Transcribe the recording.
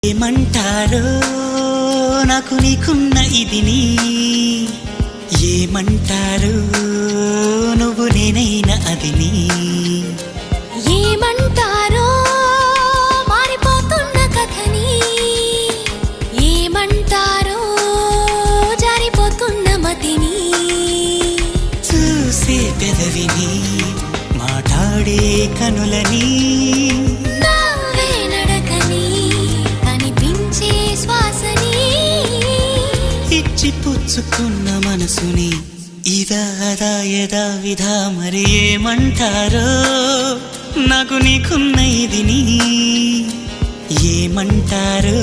ఏమంటారో నాకు నీకున్న ఇదిని, ఏమంటారో నువ్వు నేనైనా అదిని, ఏమంటారో మారిపోతున్న కథని, ఏమంటారో జారిపోతున్న మతిని, చూసే పెదవిని మాట్లాడే కనులని, నవ్వే నడకని కనిపించే శ్వాసని, ఇచ్చి పుచ్చుకున్న మనసుని ఇదా అదా యదా విధా మరి ఏమంటారో నాకు నీకున్న ఇదిని, ఏమంటారో